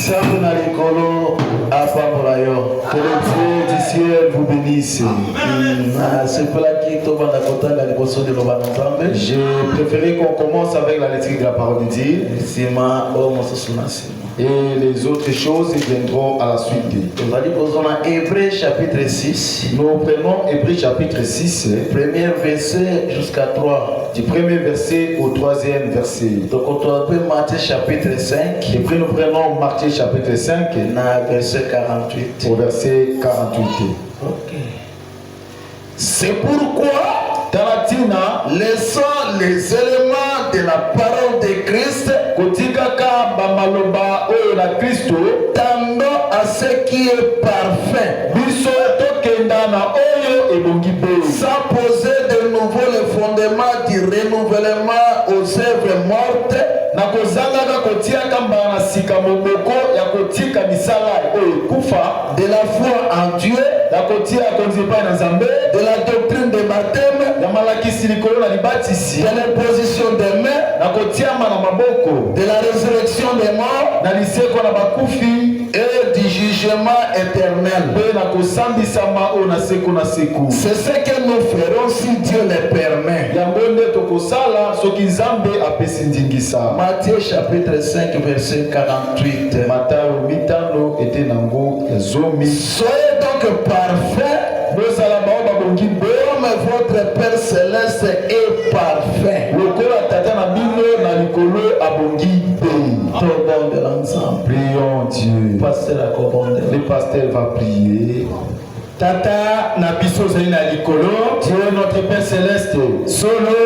Que le Dieu du ciel vous bénisse. J'ai préféré qu'on commence avec la lecture de la parole de Dieu. Et les autres choses viendront à la suite. Hébreux chapitre 6. Nous prenons Hébreux chapitre 6. Premier verset jusqu'à 3. Du premier verset au troisième verset. Donc on peut Matthieu chapitre 5. Et puis nous prenons Matthieu chapitre 5. Verset 48. Au verset 48. Ok. C'est pourquoi Talatina, laissant les éléments de la parole de Christ, kotikaka bamaloba oyo na Kristo, tendant à ce qui est parfait, biso tokenda na oyo ebongi be, sans poser de nouveau le fondement du renouvellement aux œuvres mortes, na kozangaka kotiaka mbala na sika moboko ya kotika misala oyo kufa, de la foi en Dieu, ya kotia konzipa na Nzambe, de la doctrine de baptême, ya malakisi likolo na libatisi, de l'imposition des mains, na kotiama na maboko, de la résurrection des morts, na liseko na bakufi, et du jugement éternel. C'est ce que nous ferons si Dieu le permet. Matthieu chapitre 5 verset 48. Soyez donc parfaits comme votre Père Céleste est parfait. De l'ensemble. Prions Dieu. Le pasteur va prier. Tata na biso zali na likolo. Dieu notre Père Céleste. Solo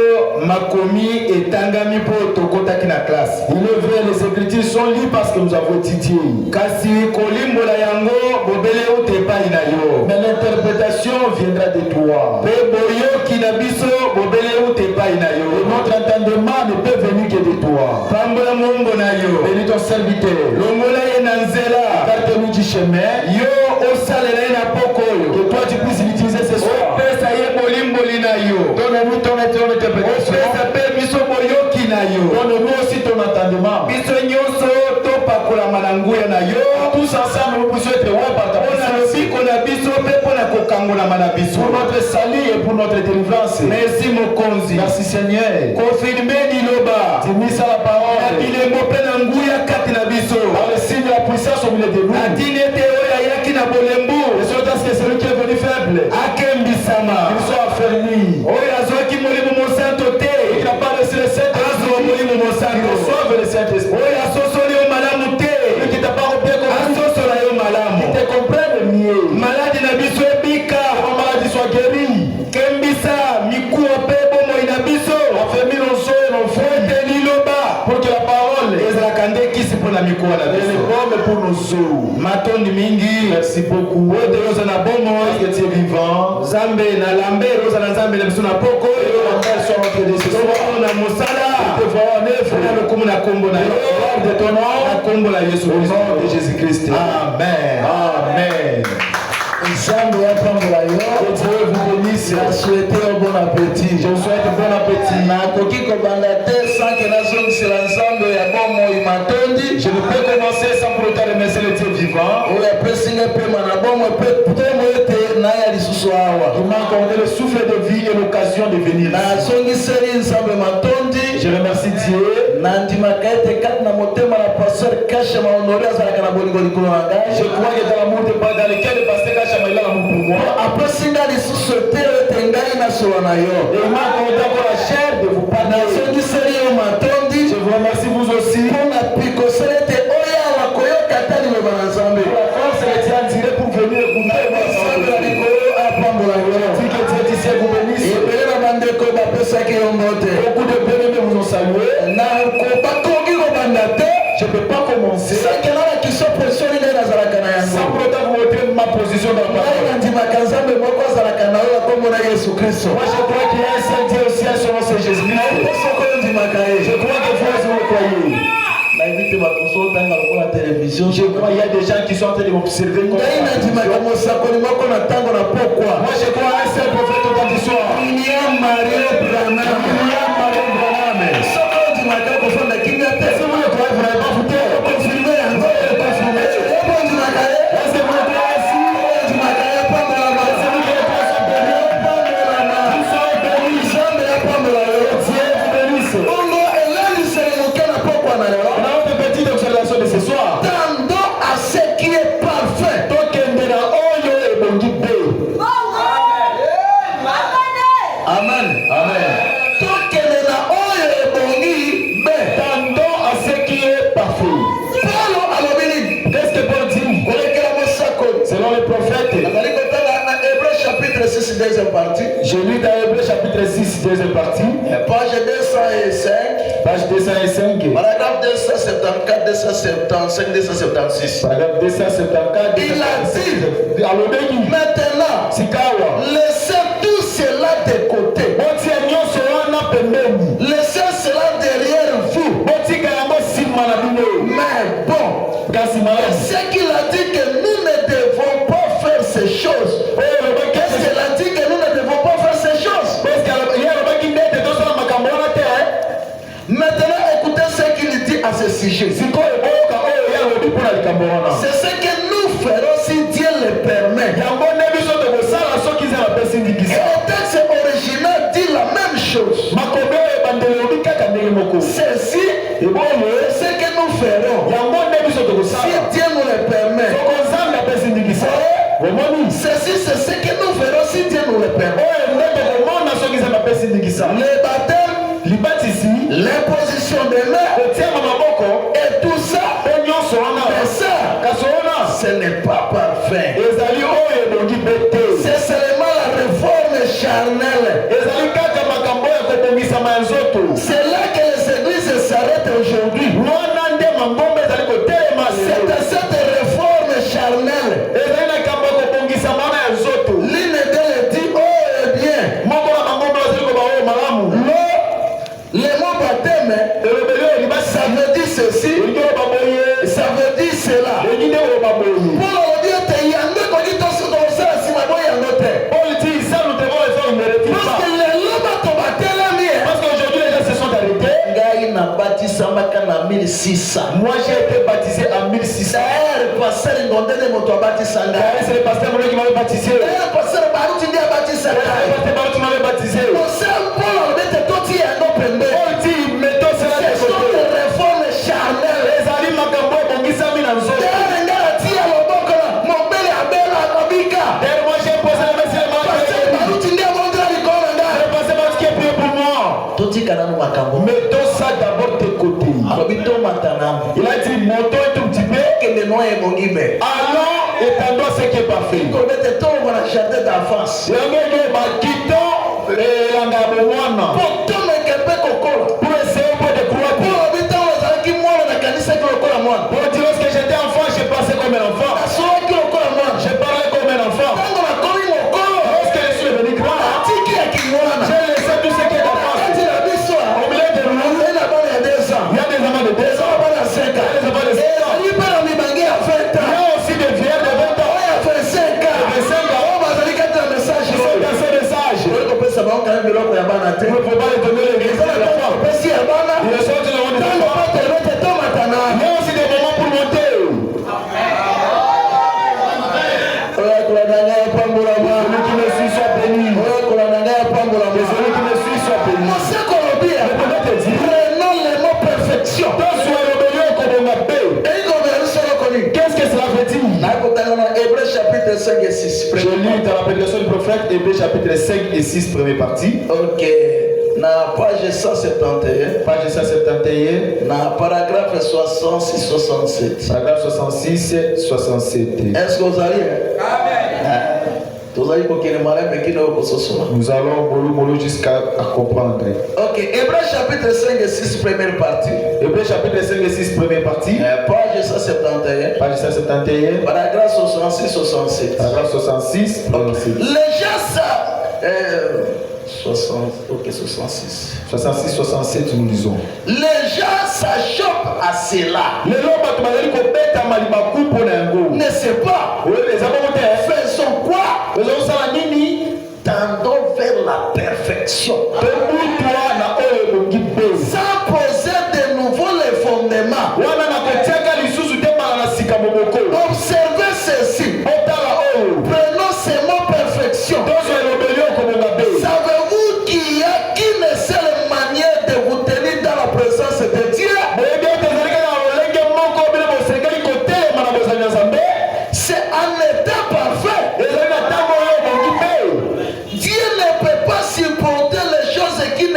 makomi etangami po tokotaki na classe. Il est vrai, les écritures sont liées parce que nous avons étudié. Kasi kolimbola yango bobele utepai na yo. Mais l'interprétation viendra de toi. Pe boyoki na biso bobele utepai na yo. Et notre entendement ne peut venir que de toi. Pambola mongo na yo. Bénis ton serviteur. Longola ye na nzela. Carte-nous du chemin. Yo osalela ye na poko. Que toi tu puisses l'utiliser ce soir. Pesa ye bolimboli na yo. Donne-nous ton interprétation. Pesa pe biso boyoki na yo. Donne-nous aussi ton entendement. Biso nyonso to pakola mananguya na yo. Tous ensemble nous puissions être ouais par ta puissance. Pour notre salut et pour notre délivrance. Merci Mokonzi. Merci Seigneur. Confirmez Diloba. Tu mis à la parole. Par le signe de la puissance au milieu de nous. Et c'est parce que celui qui est venu faible. Il soit affermi. Il n'a pas laissé le Saint-Esprit. Il reçoive le Saint-Esprit. Celui qui t'a pas repris comme qui te comprenne mieux. Malade na biso ebika. Que mon maladie soit guérie. Kembisa mikuwa pe bomo ina biso. Affermi nos os et nos frères. Pour que la parole ezakande kisi pona mikuwa na biso. Elle est bonne pour nos os. Matondi mingi. Merci beaucoup. Wote roza na bomo. Que tu es vivant. Zambe na lambe roza na zambe na biso na poko. Sur notre décision. Na musala. Te voir en œuvre. Na lokumu na kombo na yo. De ton nom. Na kombo la Yesu. Au nom de Jésus-Christ. Amen. Amen. Que Dieu vous bénisse. Je souhaite un bon appétit. Je vous souhaite bon appétit. Je ne peux commencer sans pour autant remercier le Dieu vivant. Il m'a accordé le souffle de vie et l'occasion de venir. Je remercie Dieu. Je crois que dans l'amour de Dieu, dans lequel le pasteur Kachama est là pour moi. Et il m'a accordé encore la chair de vous parler. Je vous remercie vous aussi. Pour la force que tu as tiré pour venir écouter moi. Dis que Dieu d'ici vous bénisse. Beaucoup de bien-aimés vous ont salué. Je ne peux pas commencer sans pour autant vous montrer ma position dans la parole. Moi je crois qu'il y a un seul Dieu aussi, un seul nom, c'est Jésus-Christ. Je crois que vous le croyez. Je crois qu'il y a des gens qui sont en train de m'observer. Moi je crois à un seul prophète dans l'histoire. William Marion Branham. Si vous le croyez, vous n'avez pas foutu. partie. Je lis dans Hébreux chapitre 6, deuxième partie. Page 205. Page 205. Paragraphe 274, 275, 276. Paragraphe 274. Il a dit, Alobeki. maintenant, Sikawa. laissez tout cela de côté. Laissez cela derrière vous. Mais bon, c'est qu'il a dit que nous ne devons pas faire ces choses. Qu'est-ce qu'il a dit que nous ne devons pas faire ces choses? Maintenant, écoutez ce qu'il dit à ce sujet. C'est ce que nous ferons si Dieu le permet. Et le texte original dit la même chose. Ceci, c'est ce que nous ferons si Dieu nous le permet. Ceci, c'est ce que nous ferons si Dieu nous le permet. Le baptême, l'imposition des mains et tout ça, ce n'est pas parfait. C'est seulement la réforme charnelle. C'est là que les églises s'arrêtent aujourd'hui. C'est à cette réforme charnelle. L'une d'elles dit, oh eh bien, le mot baptême, ça veut dire ceci, ça veut dire cela. Moi j'ai été baptisé en 1600. Pasteur Ngondene moto abatisa ngai. C'est le pasteur Ngondene qui m'avait baptisé. Pasteur Baruti ndi abatisa ngai. Pasteur Baruti m'avait baptisé. Pasteur Paul obete toti yango pembe. Paul dit mettons cela de côté. C'est une réforme charnelle. Les amis makambo bongisa mina nzoto. Ngara tia loboko na mobele abela akabika. Et moi j'ai posé la main sur le marché. Pasteur Baruti ndi amondra likolo ngai. Le pasteur Baruti qui a prié pour moi. Toti kana no makambo. Mettons ça d'abord de côté. Il a dit montons un tout petit peu que le nom est mon guillemet. Allons étendons ce qui est parfait. Pour jardin d'enfance. Pour essayer de croire. Pour dire que j'étais enfant, j'ai passé comme un enfant. J'ai parlé comme un enfant. Lorsque je suis devenu grand, j'ai laissé tout ce qui est d'enfance. Au milieu de nous, il y a des enfants de 2 ans. Il ne faut pas les donner les résultats de la femme. Il est sorti de l'eau de la femme. Il y a aussi des moments pour monter. Celui qui me suit soit béni. Celui qui me suit soit béni. Je peux te dire. Prenons le mot perfection. Qu'est-ce que cela veut dire? Hébreux chapitre 5 et 6. Je lis dans la prédication du prophète Hébreux chapitre 5 et 6, première partie. Ok. Na page 171. Page 171. Na paragraphe 66, 67. Paragraphe 66, 67. Est-ce que vous allez? Amen. Nous allons jusqu'à comprendre. Ok, Hébreux chapitre 5 et 6, première partie. Hébreux chapitre 5 et 6, première partie. Page 171. Page 171. Paragraphe 66, 67. Paragraphe 66, 67. Les gens savent. 66. 66, 67, nous lisons. Les gens s'achoppent à cela. Ne sait pas. Faisons quoi? Tendons vers la perfection. Sans poser de nouveau les fondements. Observez ceci. Prenons ces mots perfection. Savez-vous qu'il y a qu'une seule manière de vous tenir dans la présence de Dieu? C'est un état parfait. Dieu ne peut pas supporter les choses qui ne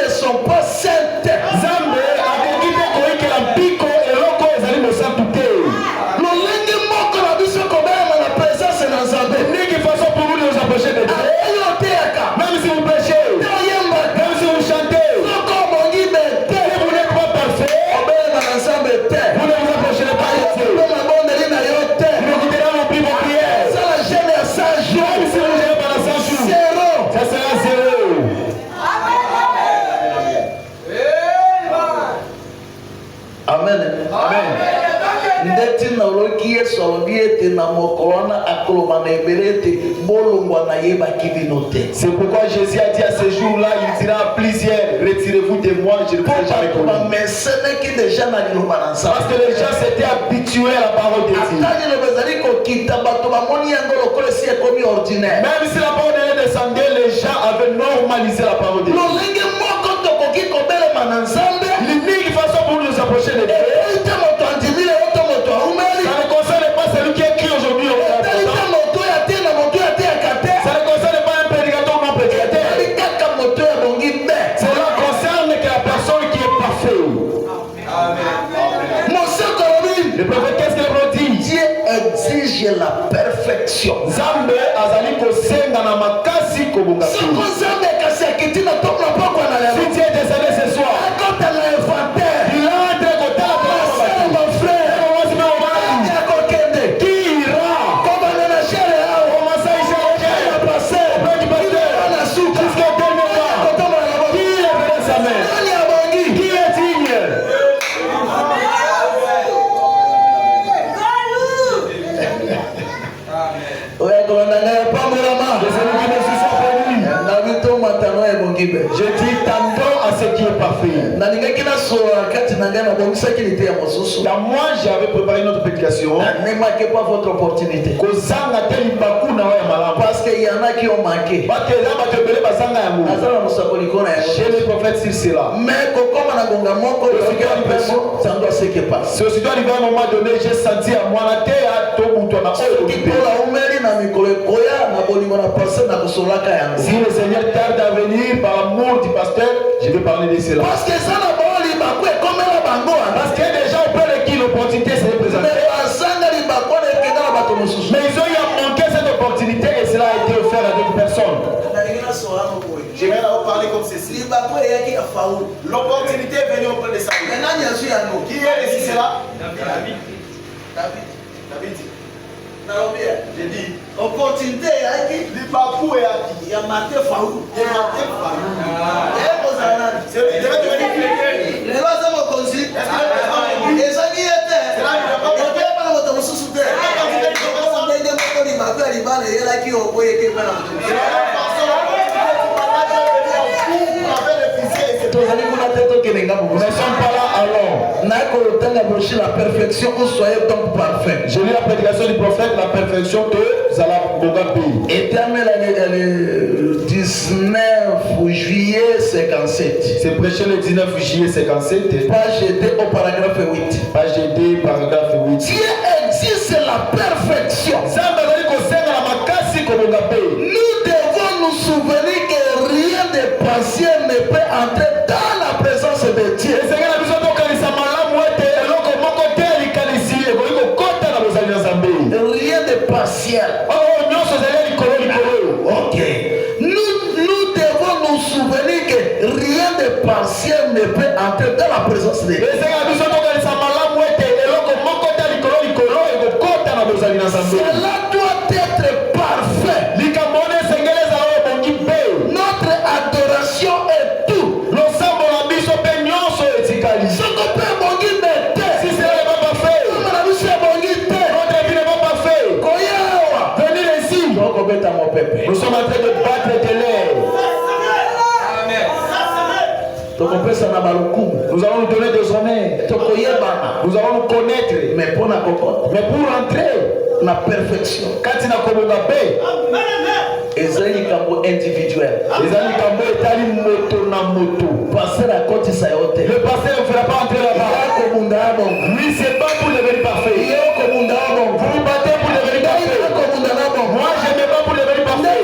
soki solobie te na mokolona akoloba na ebele te bolongwa na yeba kibino te. C'est pourquoi Jésus a dit à ce jour-là, il dira à plusieurs, retirez-vous de moi, je ne vous ai jamais connu. Parce que les gens s'étaient habitués à la parole de Dieu. Même si la parole de Dieu descendait, les gens avaient normalisé la parole de Dieu. L'unique façon pour nous approcher de Dieu, ça ne concerne pas celui qui écrit aujourd'hui. Ça ne concerne pas un prédicateur ou non prédicateur. Cela concerne que la personne qui est parfaite. Le prophète, qu'est-ce qu'il a dit? Dieu exige la perfection. Zambe azali kosenga na makasi kobunga. Si Dieu est décédé ce soir, il a entre côté mon frère, qui ira jusqu'à qui est sa mère, qui est digne. Je dis tantôt à ce qui est parfait. Dans moi, j'avais préparé notre prédication. Ne manquez pas votre opportunité. Parce qu'il y en a qui ont manqué. Chez les prophètes sur cela. Mais comme ça doit se passer. C'est aussi à un moment donné, j'ai senti à moi la terre. Si le Seigneur tarde à venir par l'amour du pasteur, je vais parler de cela. Parce que ça parce qu'il y a des gens auprès de qui l'opportunité s'est présentée. Mais ils ont eu à manquer cette opportunité et cela a été offert à d'autres personnes. Je vais leur parler comme ceci. L'opportunité est venue auprès de ça. Qui est ici cela? David. J'ai dit, opportunité, il y a maté Faou. C'est Nous ne sommes pas là alors. La perfection, vous soyez donc parfait. J'ai lu la prédication du prophète, la perfection de Zalabogabi. Éternel, le 19 juillet 57. C'est prêché le 19 juillet 57. Page D au paragraphe 8. Page D, paragraphe 8. Dieu existe la perfection. Nous devons nous souvenir que rien de patient ne peut entrer dans la présence de Dieu. Rien de partiel. Ok. Nous devons nous souvenir que rien de partiel ne peut entrer dans la présence de Dieu. Cela doit être parfait. Notre adoration est tout. Nous sommes en train de battre de l'air. Nous allons nous donner des honneurs. Nous allons nous connaître. Mais pour entrer la perfection, ezali kambo individuel. Ezali kambo etali moto na moto. Passer à côté ça yote. Le pasteur ne fera pas entrer là-bas. Lui c'est pas pour devenir parfait. Vous vous battez pour devenir parfait. Moi je ne pas pour devenir parfait.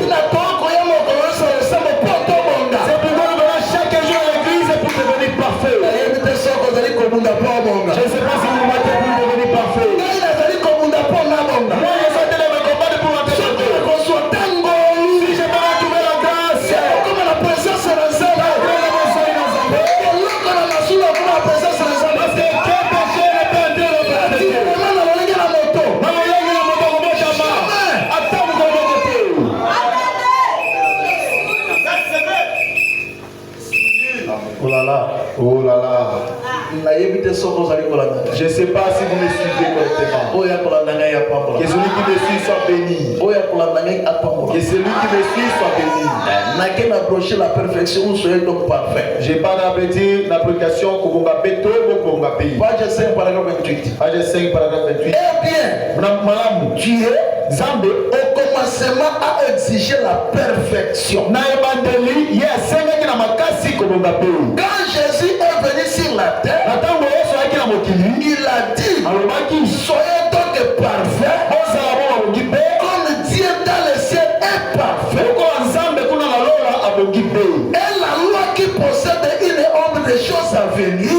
C'est pourquoi nous venons chaque jour à l'église pour devenir parfait. Je ne sais pas si vous vous battez pour devenir parfait. Moi je suis en train de me combattre pour entrer dans Dieu. Si je peux retrouver la grâce, comme la présence de la Oh là là. na yebite soko zali kolanga Je ne sais pas si vous me suivez correctement. Que celui qui me suit soit béni. Que celui qui me suit soit béni. La perfection, vous soyez donc parfait. J'ai pas d'appétit, l'application que vous m'appelez tout pour mon pays. Page 5, paragraphe 28. Page 5, paragraphe 28. Eh bien, Dieu, Zambé, au commencement a exigé la perfection. Quand Jésus est venu sur la terre, il a dit, soyez donc parfaits, comme Dieu dans le ciel est parfait. Et la loi qui possède une ombre des choses à venir,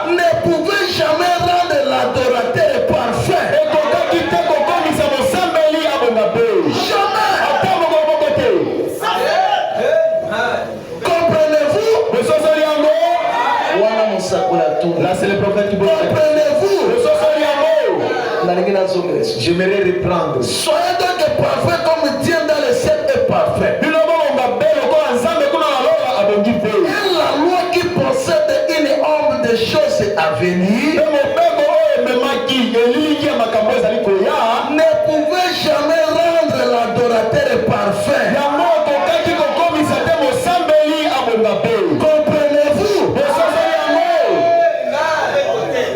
ne pouvait jamais rendre l'adorateur parfait. Jamais. Comprenez-vous? Là, c'est le prophète qui vous Comprenez-vous? J'aimerais reprendre. Soyez donc parfait comme Dieu dans le ciel est parfait. Et la loi qui possède une ombre de choses à venir ne pouvait jamais rendre l'adorateur parfait. Comprenez-vous?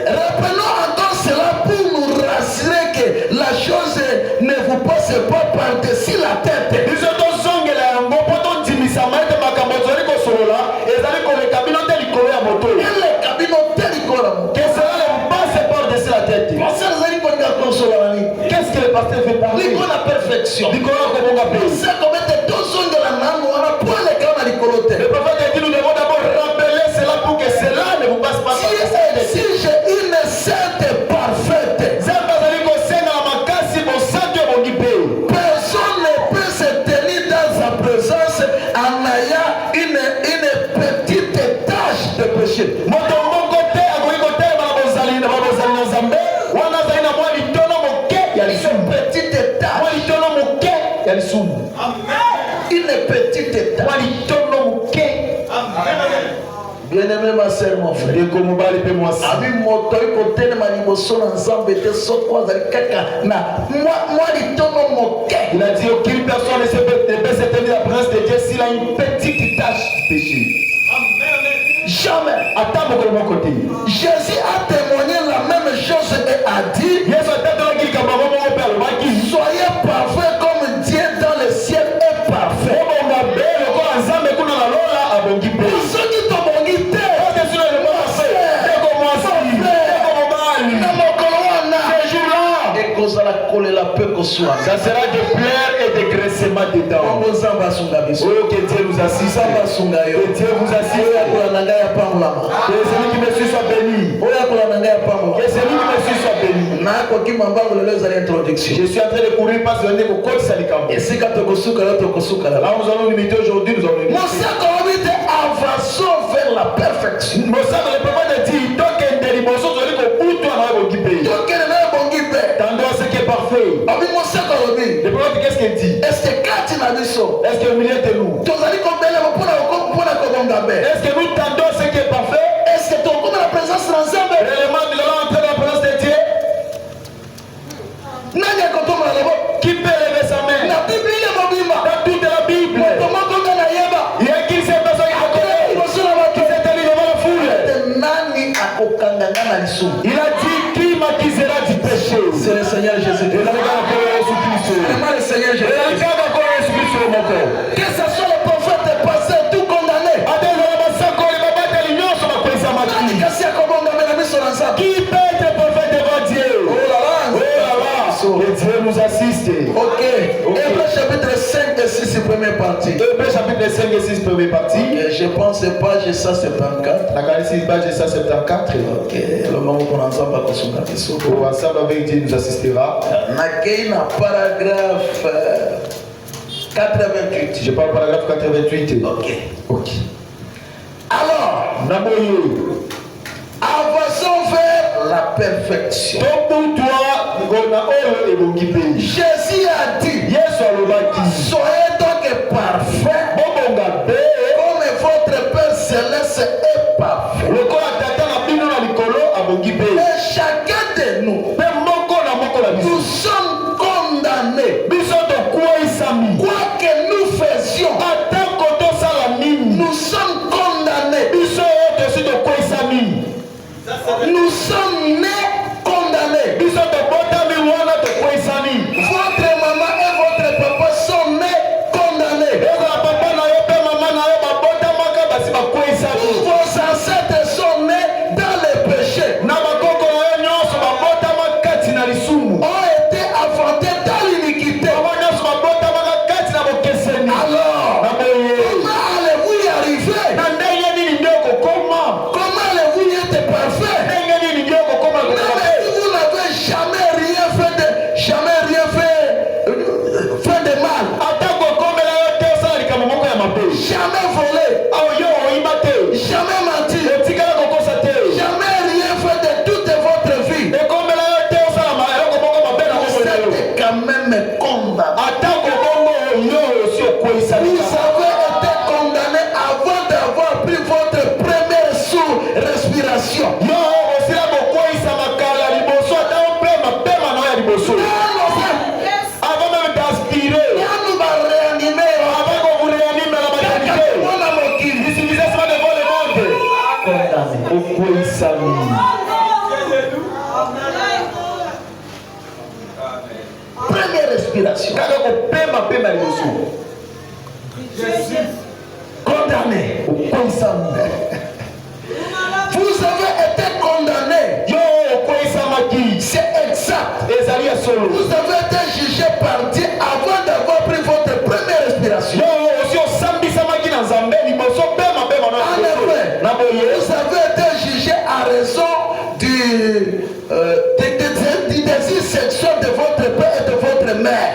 Rappelons encore cela pour nous rassurer que la chose ne vous passe pas par-dessus la tête. Qu'est-ce que le pasteur fait parler? La perfection. Le prophète a dit, nous devons d'abord rappeler cela pour que cela ne vous passe pas par la tête. si j'ai une sainte parfaite, personne ne peut se tenir dans sa présence en ayant une petite tache de péché. Une petite tache. Bien-aimé ma sœur, mon frère. Il a dit aucune personne ne peut se tenir la présence de Dieu s'il a une petite tache de péché. Jamais. Attends de mon côté. Jésus a témoigné la même chose et a dit, soyez parfaits comme Dieu dans le ciel est parfait. Ceux qui t'ont ça sera de pleurs et de graissements dedans. Oh, que Dieu nous assiste. Que Dieu vous assiste. Que celui qui me suit soit béni. Que celui qui me suit soit béni. Je suis en train de courir parce que je n'ai qu'au code salicam. Là nous allons limiter aujourd'hui, nous allons limiter. Avançons vers la perfection. Tendons à ce qui est parfait. Le prophète, qu'est-ce qu'il dit? Est-ce que au milieu de nous, est-ce que nous tendons à ce qui est parfait? Réellement, nous allons entrer dans la présence de Dieu. Qui peut lever sa main? Dans toute la Bible, il y a qui s'est besoin qui s'est tenu devant la foule. Il a dit, qui m'accusera du péché? C'est le Seigneur Jésus-Christ. Vraiment le Seigneur Jésus-Christ. Que ce soit le prophète passé, tout condamné. Qui peut être prophète devant Dieu? Oh là là. Que Dieu nous assiste. Ok. Hébreux chapitre 5 et 6, première partie. Hébreux chapitre 5 et 6, première partie. Okay. Je pense que page 174. La qualité page 174. Ok. Le moment qu'on ensemble va construire. Ensemble avec Dieu nous assistera. Nakena paragraphe 88. Je parle paragraphe 88. Ok. Ok. Alors, avançons vers la perfection. Jésus a dit, soyez donc parfaits comme est parfait. Et chacun de nous, nous sommes condamnés. Quoi que nous faisions, nous sommes condamnés. Nous sommes nés condamnés. Votre maman et votre papa sont nés condamnés. Vos ancêtres sont nés dans le péché. Ont été affrontés dans l'iniquité. Alors, comment allez-vous y arriver? Comment allez-vous y être parfait? Même si vous n'avez jamais rien fait de mal. Jamais volé. Jamais menti. Jamais rien fait de toute votre vie. Vous êtes quand même condamné. Vous avez été condamné avant d'avoir pris votre première sous-respiration. Avant même d'aspirer, Nous va réanimer. avant qu'on vous réanime dans la maternité, il suffisait seulement de voir le monde. Première respiration. Condamné. Vous avez été condamné. C'est exact. Vous avez été jugé par Dieu avant d'avoir pris votre première respiration. En effet, vous avez été jugé à raison du désir sexuel de votre père et de votre mère.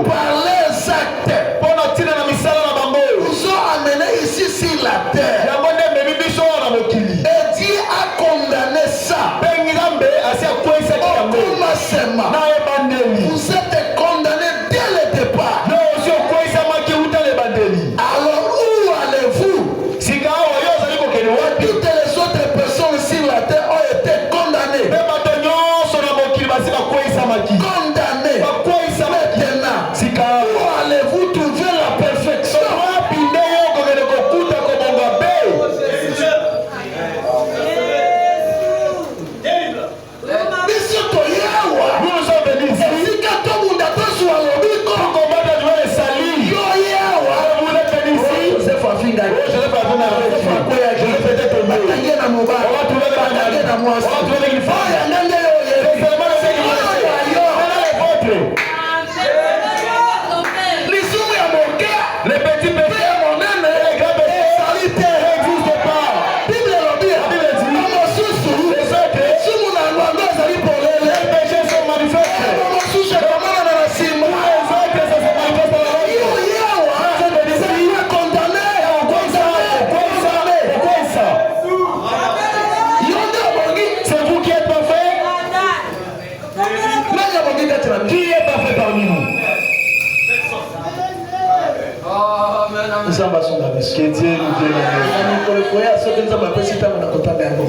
Par les actes, vous ont amené ici sur la terre. Et Dieu a condamné ça. Au commencement, vous êtes condamné dès le départ. Alors où allez-vous? Toutes les autres personnes sur la terre ont été condamnées. Condamnées. Maintenant, où allez-vous trouver la perfection?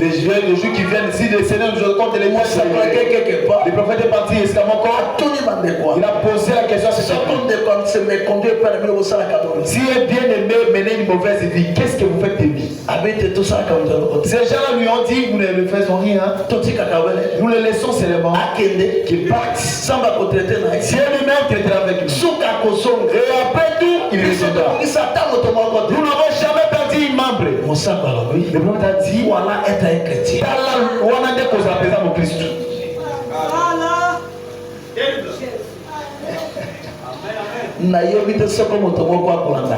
Les jours qui viennent, si le Seigneur nous accorde les mois, le prophète est parti, il a posé la question à cet homme. Si est bien aimé, mener une mauvaise vie, qu'est-ce que vous faites de lui? Ces gens-là lui ont dit, nous ne le faisons rien. Nous le laissons seulement qu'il parte. Si lui-même traitera avec nous. Et après tout, il reviendra. Nous n'avons jamais perdu un membre. Le prophète a dit, voilà être un chrétien.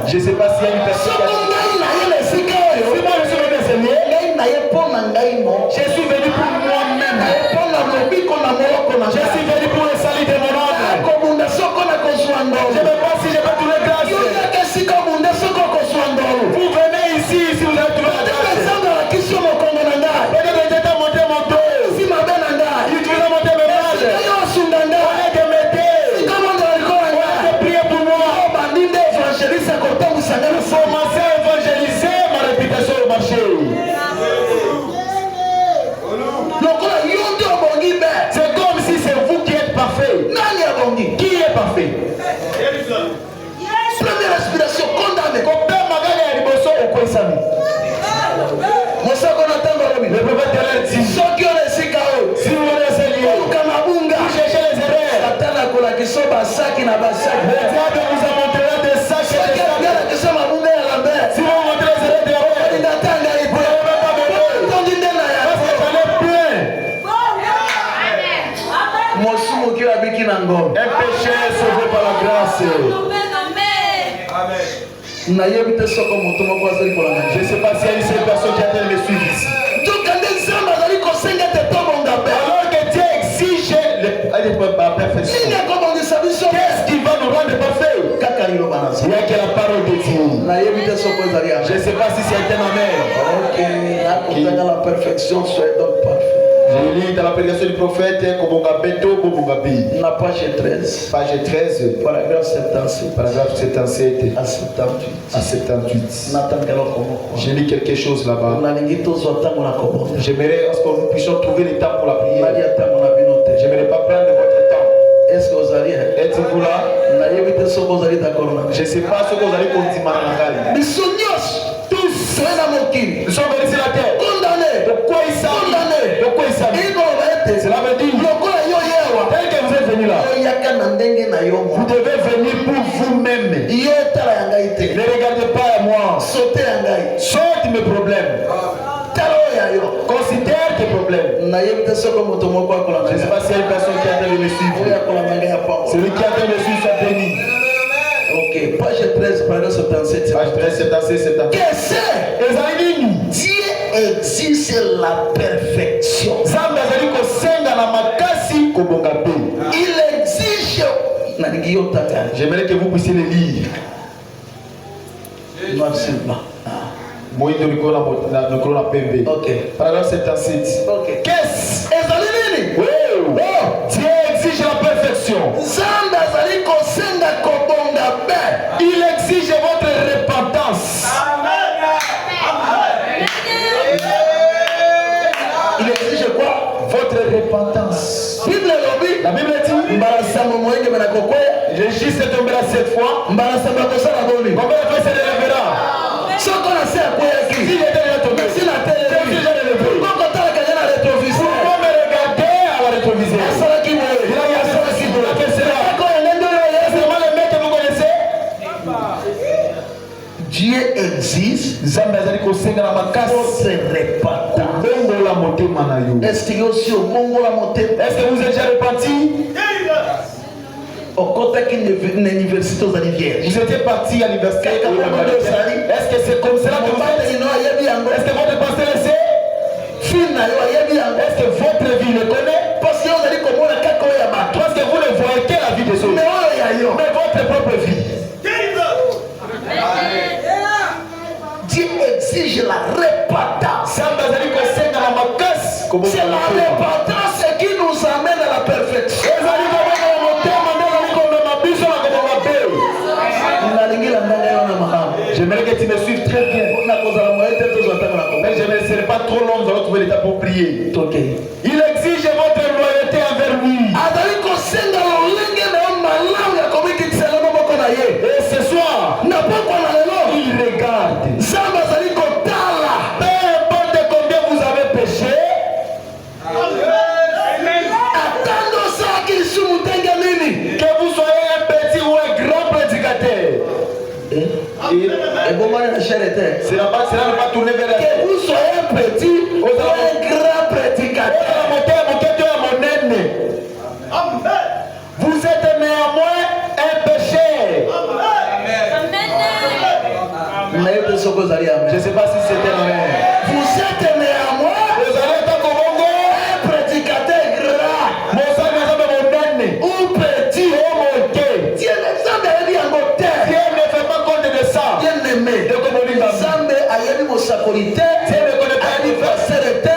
Je ne sais pas s'il y a une personne qui je suis venu pour moi-même. Je suis venu pour le salut de mon âme. Je ne sais pas si je vais trouver grâce. Vous venez ici si vous avez trouvé la grâce. Peut-être que Dieu t'a montré mon dos. Il vous a montré mes mains. On est de m'aider. On est de prier pour moi. Je ne sais pas s'il y a une seule personne qui a été me suivre ici. Alors que Dieu exige la perfection. Qu'est-ce qui va nous rendre parfaits? Il n'y a que la parole de Dieu. Je ne sais pas si c'est un amen. La perfection soit donc parfaite. Je lis dans la prédication du prophète La page 13. Page 13. Paragraphe 77. Paragraphe 77 à 78. à 78. Je lis quelque chose là-bas. J'aimerais à ce que nous puissions trouver le temps pour la prière. Je n'aimerais pas prendre votre temps. Est-ce que vous allez? Êtes-vous là? Je ne sais pas ce que vous allez continuer. Tous nous sommes venus sur la terre. Pourquoi ils savent? Cela veut dire tel que vous êtes venus là, vous devez venir pour vous-même. Ne regardez pas à moi. Sorte mes problèmes. Considère tes problèmes. Je ne sais pas s'il y a une personne qui a été me suivre. Celui qui a été me suivre soit béni. Ok, page 13, paragraphe 77. Page 13, 77, 77. Qu'est-ce que Dieu exige la perfection. Il exige. J'aimerais que vous puissiez le lire. Ok. Paragraphe 77. Ok. Qu'est-ce? Dieu exige la perfection. Il exige votre repentance. Il exige quoi? Votre repentance. La Bible dit, j'ai juste tombé là cette fois. Combien de fois se relèvera? Si j'étais déjà tombé, si la télé est vue, pourquoi me regarder à la rétroviseur? Dieu exige votre repentance. Est-ce que aussi au Mongo la montée? Est-ce que vous êtes déjà repenti? Au côté d'une université aux anniversaires. Vous étiez parti à l'université. Est-ce que c'est comme cela que vous êtes? Est-ce que votre pasteur le sait? Est-ce que votre vie le connaît? Parce que vous ne voyez que la vie des autres. Mais votre propre vie. Dieu exige la repentance. C'est la repentance qui nous amène à la perfection. J'aimerais que tu me suives très bien. Mais je ne serai pas trop long, nous allons trouver l'état pour prier. Il exige votre loyauté envers lui. Et ce soir, il regarde. Peu importe combien vous avez péché, que vous soyez un petit ou un grand prédicateur, cela ne va pas tourner vers la terre. Que vous soyez un petit ou un grand prédicateur. Vous êtes néanmoins un péché. Je ne sais pas si c'était la même. Vous êtes néanmoins un prédicateur grand ou petit. Dieu ne fait pas compte de ça. bien-aimé. Zambe ayebi mosakolite. Dieu ne connaît pas ayebi pastorete.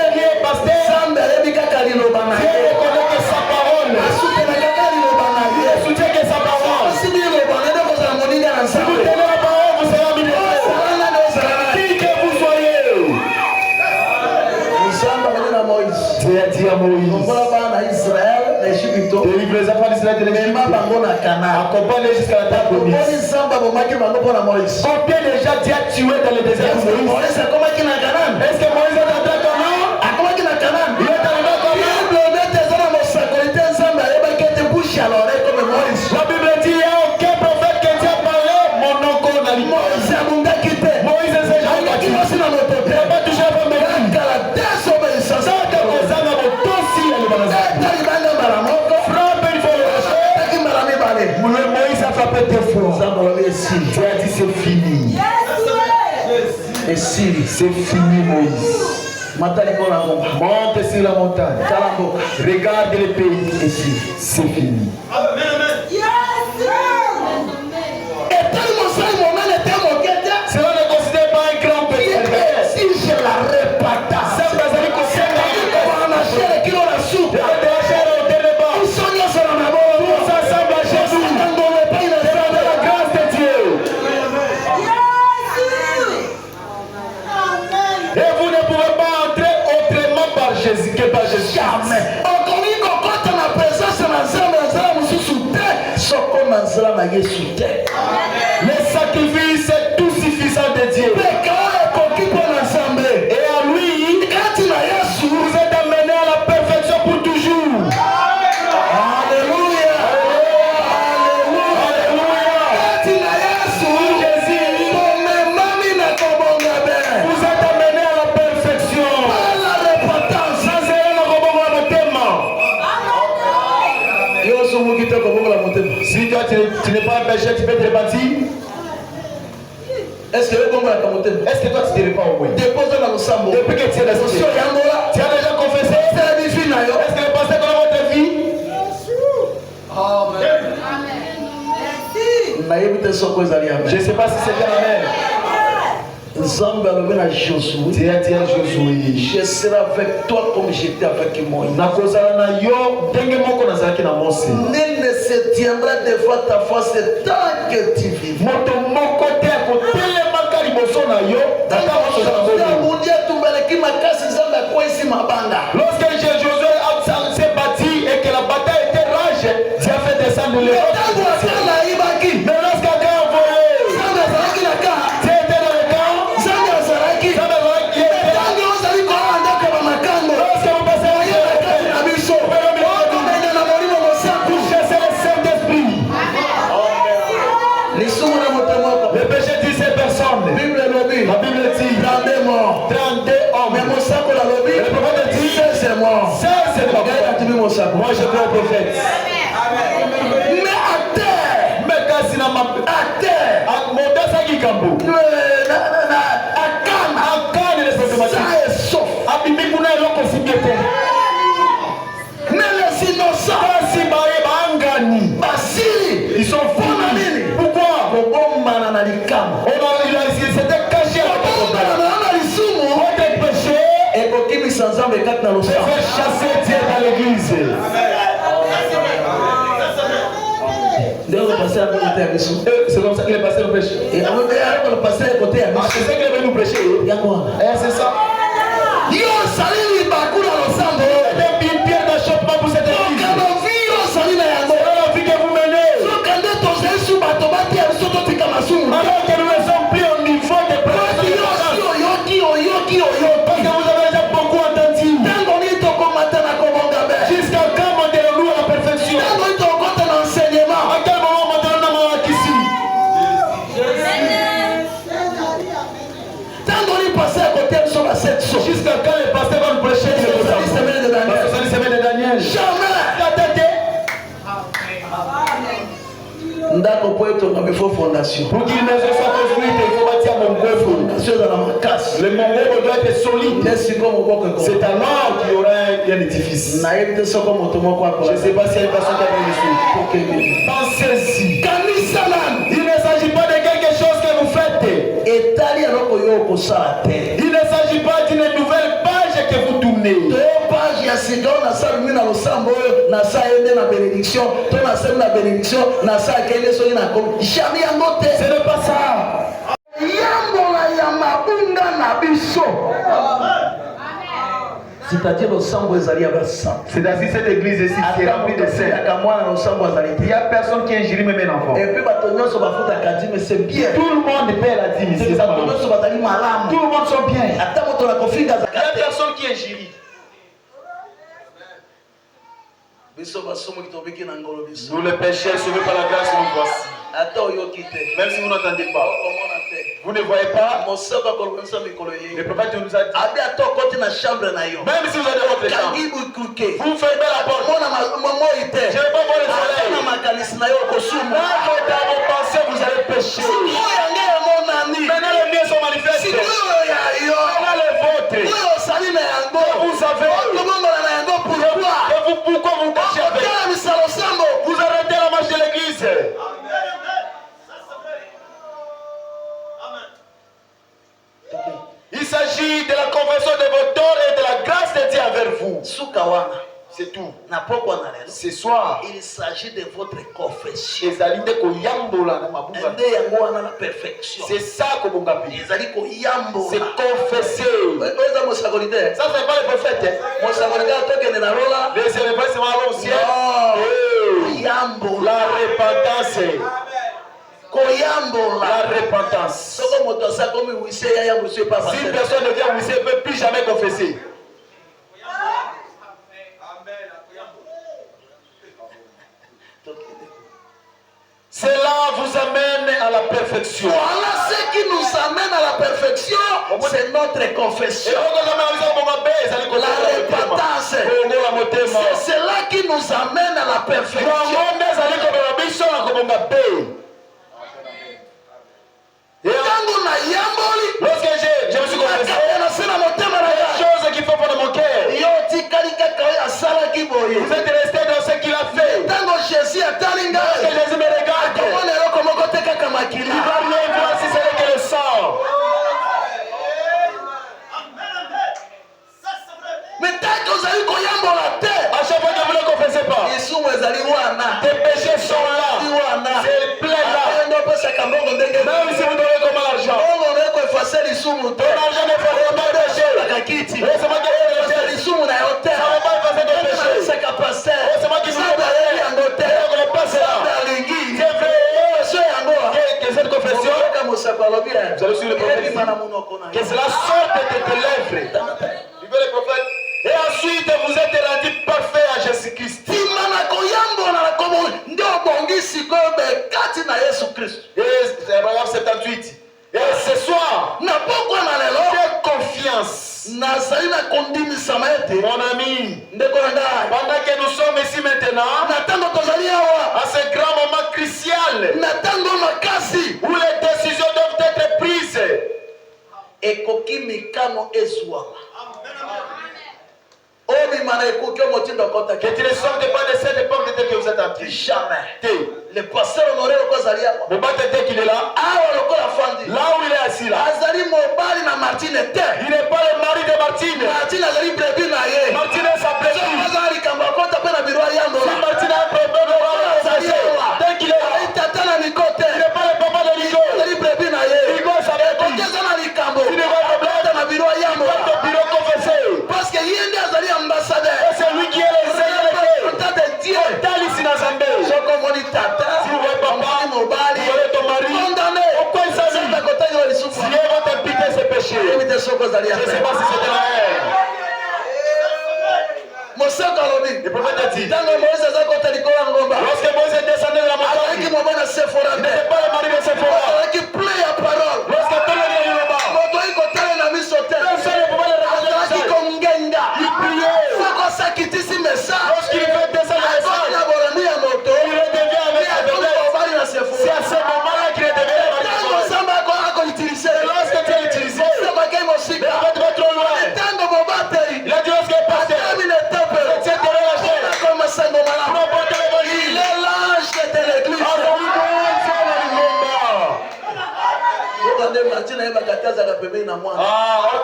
Zambe ayebi kaka liloba na ye. Dieu ne connaît que sa parole. Asutena kaka liloba na ye. Il soutient que sa parole. Si liloba na ye kozala moninga na Si vous nzambe. tenez la parole, vous serez millionnaire. Qui que vous soyez. Nzambe ali na Moïse. Dieu a dit à Moïse, Ongola bana na Israël na Égypte. délivre les enfants d'Israël de l'Égypte. Mema bango na Canaan. Accompagne-les jusqu'à la terre promise. Oboni Nzambe bomaki bango mpo na Moïse. Combien déjà Dieu a tué dans le désert pour Moïse? Moïse akomaki na Canaan. Est-ce que Moïse est entré à Canaan? Akomaki na Canaan. Il est arrivé à Canaan. Bible nete eza na mosakolite Nzambe ayebaki ete bouche à l'oreille comme Moïse. La Bible dit, il n'y a aucun prophète qui Dieu a parlé, mon oncle n'a dit. Moïse abungaki te. Moïse s'est jamais Ayebaki battu. mwasi na moto Il te. n'a pas touché à femme de vie. Kala désobéissance. Saka kozanga motosi ya libanaza. Etali banga mbala moko. Frappe une fois le rocher. Etaki mbala mibale. Moïse a frappé deux fois. Nzambe alobi esili. Dieu a dit c'est fini. Et si c'est fini Moïse. Monte sur la montagne. Regarde le pays ici. C'est fini. Cela ne considère pas un grand péché. Si je la répata, et vous ne pouvez pas entrer autrement par Jésus que par Jésus. Jamais. Le sacrifice est tout suffisant de Dieu. Et à lui, vous êtes amenés à la perfection pour toujours. Alléluia. Vous êtes amenés à la perfection. Si toi tu n'es pas un péché, tu peux te repentir. Est-ce que toi tu ne te repens au moins? Depuis que tu es resté, tu as déjà confessé? Est-ce que le pasteur connaît votre vie? Je ne sais pas si c'est un amen. Dieu a dit à Josué, je serai avec toi comme j'étais avec Moïse. Nul ne se tiendra devant ta face tant que tu vis. Lorsque Josué s'est bâti et que la bataille était rage, Dieu a fait descendre les rocs. Mais lorsqu'Aga a volé, Dieu était dans le camp. Lorsque vous passez à vous chassez le Saint-Esprit. Le péché dit ces personnes. La Bible dit 32 morts. 32 hommes. Le prophète dit 16 morts. 16 c'est pas moi. Moi je crois au prophète. Mais à terre. Mais quand c'est À terre. mon dasa qui cambo. À Cannes les automatique. Ça est sauf. À Bibi kuna eloko sibiete. Mais les innocents. Si baye bangani. Basili. Ils sont fous. Pourquoi? Il s'était caché à votre péché. Je vais chasser Dieu dans l'église. C'est comme ça qu'il est passé le péché. C'est ça qu'il est venu nous prêcher. C'est ça. C'était une pierre d'achoppement pour cette église. C'est la vie que vous menez. Alors que nous ne sommes plus au niveau des prêtres. Parce que vous avez déjà beaucoup entendu. Jusqu'à quand monterons-nous à la perfection? À quel moment monterons-nous à Kissi? Jusqu'à quand les pasteurs vont nous prêcher la 70 semaines de Daniel? Jamais. Pour qu'une maison soit construite, il faut bâtir mon gouffre. Le mongol doit être solide. C'est alors qu'il y aura un édifice. Je ne sais pas s'il y a une personne qui a bien reçu. Pensez-y. Il ne s'agit pas de quelque chose que vous faites. Il ne s'agit pas d'une nouvelle page que vous tournez. Ce n'est pas ça. C'est-à-dire le sang C'est-à-dire cette église ici qui est remplie de sang. Il n'y a personne qui ingérie même un enfant. Et puis c'est bien. Tout le monde paie la dîme. C'est ça. Tout le monde sont bien. Il n'y a personne qui ingérie. Nous les pécheurs sauvés par la grâce nous voici. Même si vous n'entendez pas, vous ne voyez pas. Le prophète nous a dit, même si vous êtes dans votre chambre, vous fermez la porte. Je ne vais pas voir le soleil. Dans vos pensées, vous allez pécher. Maintenant les miens sont manifestés. s'agit de la conversion de vos torts et de la grâce de Dieu envers vous. C'est tout. Ce soir, il s'agit de votre confession. c'est ça que vous avez. C'est confesser. Ça, c'est pas le prophète. Les éléments sont allés au ciel. La repentance. La repentance. Si personne ne vient où il ne peut plus jamais confesser. Cela vous amène à la perfection. Voilà ce qui nous amène à la perfection, c'est notre confession. La repentance, c'est cela qui nous amène à la perfection. Lorsque je me suis confessé, les choses qui font pour mon cœur, vous êtes resté dans ce qu'il a fait. Lorsque Jésus me regarde, il va rien voir si ce n'est que le sang. À chaque fois que vous ne confessez pas, tes péchés sont là, c'est plein là. Même si vous donnez comment l'argent, ton argent n'est pas péché. C'est moi qui ai péché. Ça ne va pas effacer ton péché. C'est moi qui vous ai passé là. C'est vrai. Que cette confession, vous allez suivre le prophète, que cela sorte de tes lèvres. Vivez le prophète. Et ensuite vous êtes rendu parfait à Jésus-Christ. Et c'est paragraphe 78. Et ce soir, fais confiance. Mon ami, pendant que nous sommes ici maintenant, à ce grand moment crucial où les décisions doivent être prises, que tu ne sortes pas de cette époque de que vous êtes entré. Jamais. Le pasteur honoré au Kozalia. Mon père qu'il est là. Là où il est assis là. Il n'est pas le mari de Martine. Martine est sa brebis. Si Martine a un problème, dès qu'il est là, il n'est pas le papa de Nico. Nico est sa brebis. Il ne va pas ton bureau confessé. Parce que ambassadeur. Et c'est lui qui est le Seigneur de Dieu. Si vous voyez papa, vous voyez ton mari, pourquoi il s'agit? Si elle va t'imputer ses péchés, je ne sais pas si c'était la haine. Le prophète a dit, lorsque Moïse est descendu de la montagne, il n'était pas le mari de Séphora. Lorsque tout le monde est là-bas, personne ne pouvait le reconnaître. Il priait. Lorsqu'il fait descendre le message, il redevient avec la vedette. C'est à ce moment-là qu'il redevient avec la vedette. Lorsque tu es utilisé, la vedette va trop loin. Il a dit lorsque le pasteur, c'est de la chair. Pour apporter l'évangile. Il est l'ange de l'église.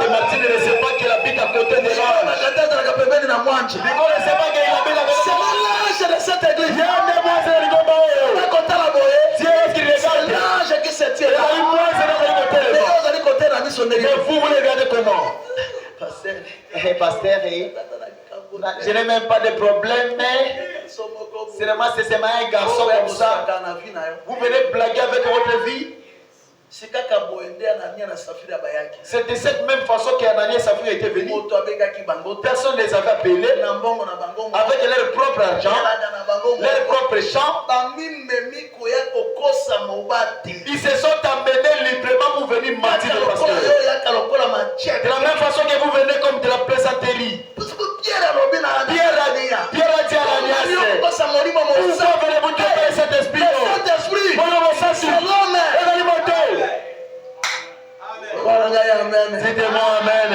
Martine ne sait pas qu'il habite à côté de l'ange. Nico ne sait pas qu'il habite à côté de l'ange. C'est l'ange de cette église. Dieu qui se tient. Mais vous le regardez comment? Pasteur, je n'ai même pas de problème, mais c'est un garçon comme ça. Vous venez blaguer avec votre vie. C'est de cette même façon qu'Anania et Saphira étaient venus. Personne ne les avait appelés avec leur propre argent, leur propre champ. Ils se sont amenés librement pour venir mentir le pasteur. De la même façon que vous venez comme de la plaisanterie. Pierre a dit à Ananias, pourquoi venez-vous tromper cet esprit? Dites-moi amen.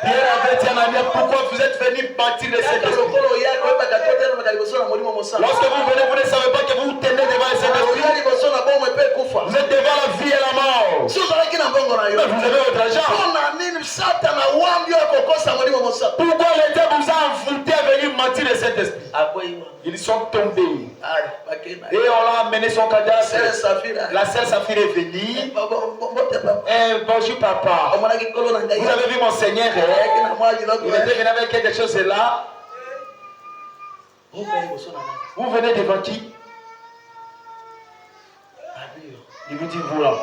Pierre avait dit à Ananias, pourquoi vous êtes venu bâtir de cet esprit? Lorsque vous venez, vous ne savez pas que vous tenez devant cet esprit. Vous êtes devant la vie et la mort. avez votre argent. Pourquoi les diables vous a envoûté à venir mentir de cet esprit? Ils sont tombés. Et on l'a amené son cadavre. La sœur Saphir est venue. Bonjour papa. Vous avez vu mon Seigneur? Il était venu avec quelque chose là. Vous venez devant qui? Il vous dit vous là.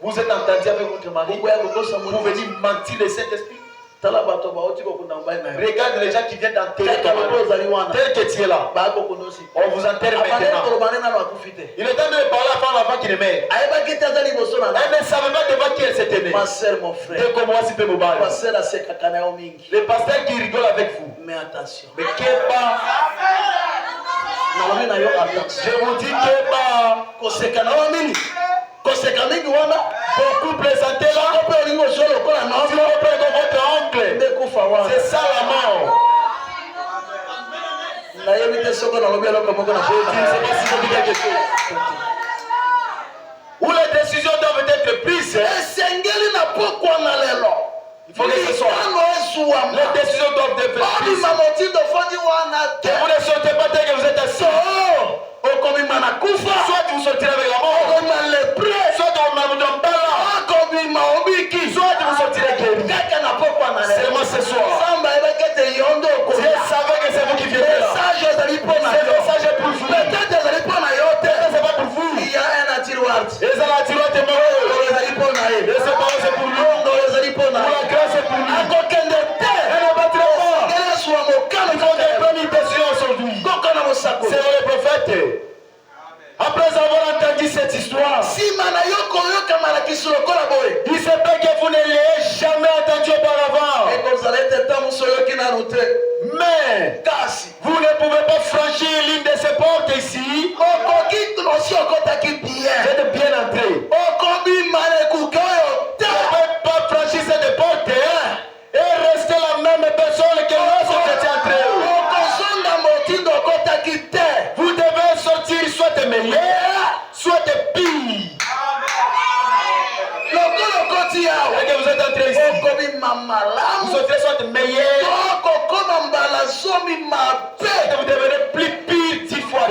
Vous êtes entendu avec votre mari. Vous venez mentir de cet esprit. Regarde les gens qui viennent d'enterrer ton mari. Tel que tu es là. On vous enterre maintenant. Il est temps de parler à la femme avant qu'il ne meure. Elle ne savait pas devant qui elle s'était née. Ma soeur, mon frère. Dès comment c'est le pasteur qui rigole avec vous. Mais attention. Mais qu'est pas. Je vous dis que pas. Beaucoup plaisanté là. Tu reprends comme votre oncle. C'est ça la mort. Je ne sais pas si vous dites quelque chose. Où les décisions doivent être prises. Il faut que ce soit. Les décisions doivent être prises. Que vous ne sortez pas dès que vous êtes assis. Soit vous sortirez avec la mort. Soit on m'a donné soit vous sortirez guéri. Seulement ce soir. Dieu savait que c'est vous qui venez là. C'est le message pour vous. Peut-être c'est pas pour vous. Il y a un tiroir. Et ça la tiroir est mort. Et c'est pas c'est pour nous. Pour la grâce c'est pour nous. Elle ne battra pas. Il faut que prendre une décision aujourd'hui. C'est le prophète. Après avoir entendu cette histoire, il se peut que vous ne l'ayez jamais entendu auparavant. Mais vous ne pouvez pas franchir l'une de ces portes ici. Vous êtes bien entré. Vous ne pouvez pas franchir cette porte et rester la même personne que lorsque vous étiez entré. Vous devez sortir soit meilleur, soit pire. Et que vous êtes entré ici, vous sortirez soit meilleur, vous devenez plus pire 10 fois.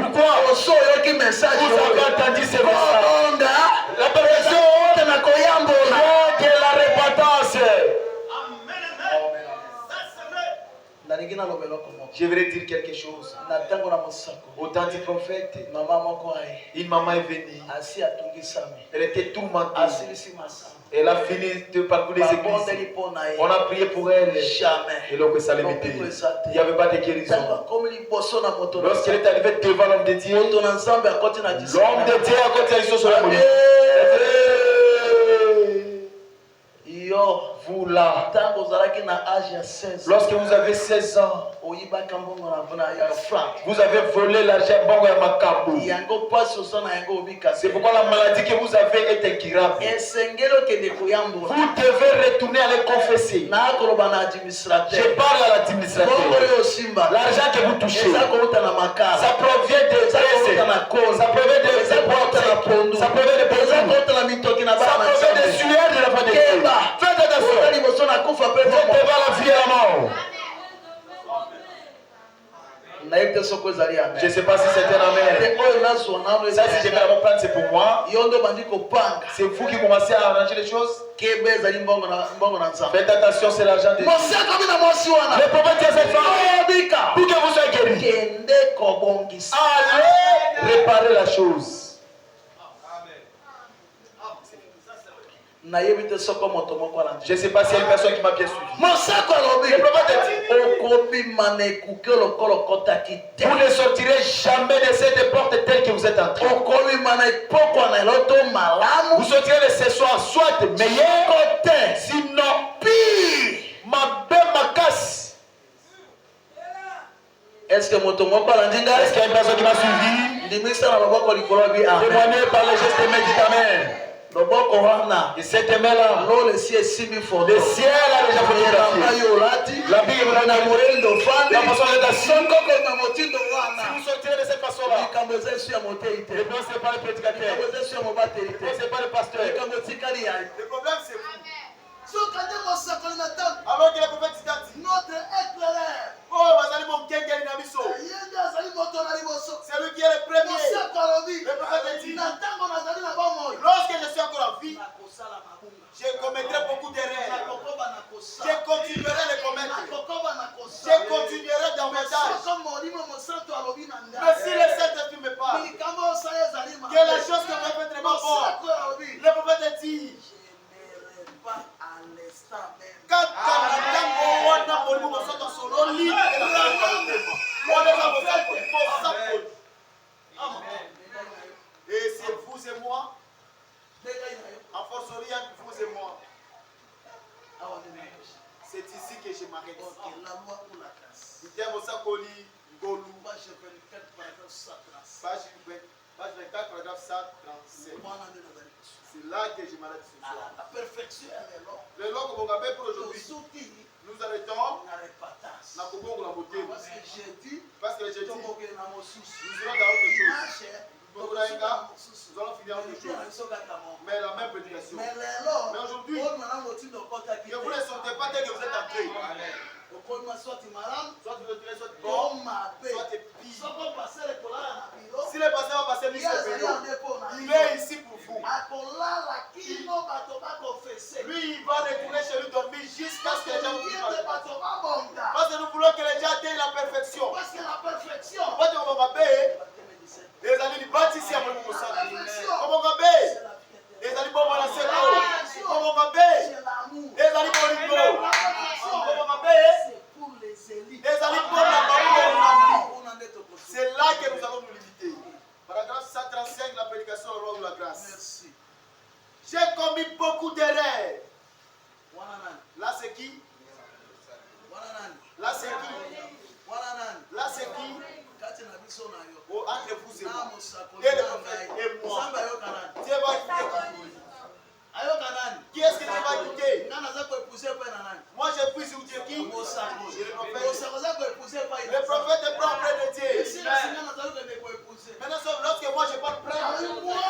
Pourquoi? Vous avez entendu ce message. La perfection de la repentance. Je voudrais dire quelque chose. Au temps du prophète, une maman est venue. Elle était tourmentée. Elle a fini de parcourir les églises. On a prié pour elle. Et donc ça l'imitait. Il n'y avait pas de guérison. Lorsqu'elle est arrivée devant l'homme de Dieu, l'homme de Dieu a continué sur la monnaie. Vous là, lorsque vous avez 16 ans, vous avez volé l'argent bon à Makambo. C'est pourquoi la maladie que vous avez est incurable. Vous devez retourner à les confesser. Je parle à l'administrateur. L'argent que vous touchez, ça provient de ça provient de ça provient de sueur de la famille. Faites attention. Vous êtes devant la vie et la mort. Je ne sais pas si c'est un amen. Ça, si je vais la reprendre, c'est pour moi. C'est vous qui commencez à arranger les choses. Faites attention, c'est l'argent de Dieu. Le prophète dit à cette femme, pour que vous soyez guéris, allez réparer la chose. Je ne sais pas s'il y a une personne qui m'a bien suivi. Le prophète dit, vous ne sortirez jamais de cette porte telle que vous êtes entré. Vous sortirez de ce soir soit meilleur, sinon pire. Ma belle ma casse. Est-ce qu'il y a une personne qui m'a suivi? Témoignez par les gestes et médicaments. Et cette main-là, le ciel a déjà photographié. La Bible a enamoré la façon d'être assis. Si vous sortirez de cette façon-là, ne pensez pas le prédicateur, ne pensez pas le pasteur, Le problème c'est vous. Alors que le prophète dit, notre éclaireur, oh, vas-y, mon kengeli na biso. C'est lui qui est le premier. Le prophète dit, lorsque je suis encore en vie, je commettrai beaucoup d'erreurs. Je continuerai de commettre. Je continuerai davantage. Mais si le Saint-Esprit me parle, que la chose que vous faites est vraiment bonne, le prophète dit, quand et c'est vous et moi, en force rien, vous et moi. C'est ici que je m'arrête. Page 24, paragraphe 137. C'est là que je m'arrête ce soir. Le log que vous avez pour aujourd'hui, nous arrêtons na kobongo la beauté. Parce que j'ai dit, nous irons dans autre chose. Nous allons finir autre chose. Mais la même prédication. Mais aujourd'hui, ne vous ne sentez pas tel que vous êtes entré. Soit vous êtes soit bon, soit pire. Si le pasteur va passer lui au bureau, il est ici pour vous. Lui, il va retourner chez lui dormir jusqu'à ce que les gens vous parlent. Parce que nous voulons que les gens atteignent la perfection. Parce que les amis du bâtissent à mon moussard. Comment on va les amis bon la seco. Comment on va les amis bon libo. Comment on va les amis bon la baoua. C'est là que nous allons nous limiter. Paragraphe 135, la prédication au roi de la grâce. Merci. J'ai commis beaucoup d'erreurs. Là c'est qui? Là c'est qui? Là c'est qui? Oh, entre vous et moi. Et le prophète et moi. Dieu va écouter. Qui est-ce que Dieu va écouter? Moi je puis écouter qui? Le prophète est prêt auprès de Dieu. Maintenant, lorsque moi je parle près de moi,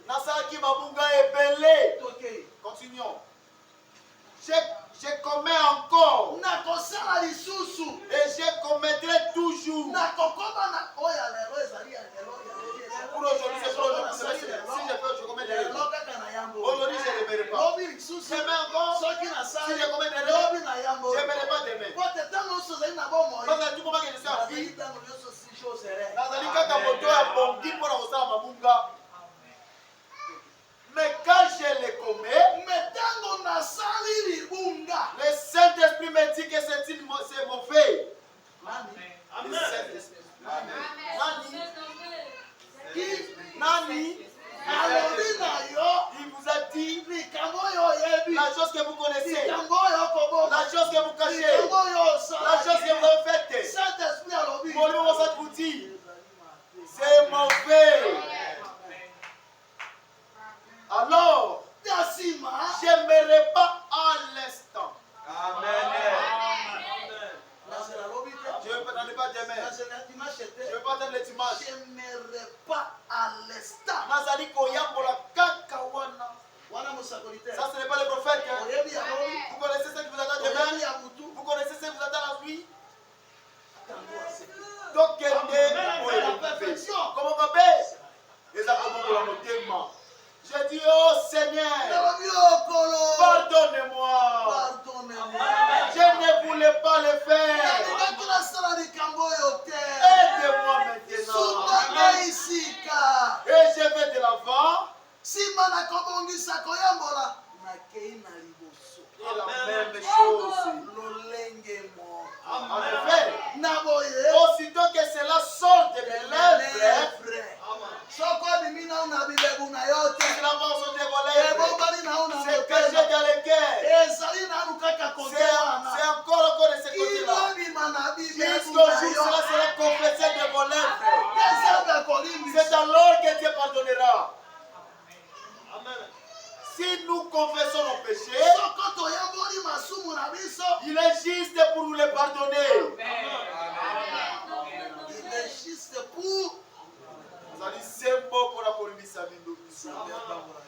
Nasaki Mabunga est belé. Continuons. Je commets encore. Et je commettrai toujours. Pour aujourd'hui, c'est pour aujourd'hui. Si je fais, je commets des erreurs. Aujourd'hui, je ne le verrai pas. Demain encore, si je commets des erreurs, je ne verrai pas demain. Parce que tout moment que je suis en vie, Nazali kaka moto ya bongi pour la Mabunga. Mais quand je les commets, le Saint-Esprit me dit que c'est mauvais. Le Saint-Esprit. Nani? Il vous a dit la chose que vous connaissez, la chose que vous cachez, la chose que vous avez faite. Mon nom vous dit, c'est mauvais. Alors, j'aimerais pas à l'instant. Amen. Je ne veux pas demain. Je ne veux pas attendre le dimanche. J'aimerais pas à l'instant. Nazali koyambola kakawana. Ça, ce n'est pas le prophète. Vous connaissez ce qui vous attend demain? Vous connaissez ce qui vous attend la nuit? Donc, comment on va faire? Les accompagnements pour la motema. Je dis, oh Seigneur, pardonnez-moi. Je ne voulais pas le faire. Aidez-moi maintenant. Et je vais de l'avant. Et la même chose. En effet, aussitôt que cela sort de mes lèvres, c'est que j'ai dans le cœur. C'est encore de ce côté-là. Jusqu'au jour où cela sera confessé de vos lèvres. C'est alors que Dieu pardonnera. Amen. Si nous confessons nos péchés, il est juste pour nous les pardonner. Il est juste pour. Vous allez c'est beau pour la nzambe atambola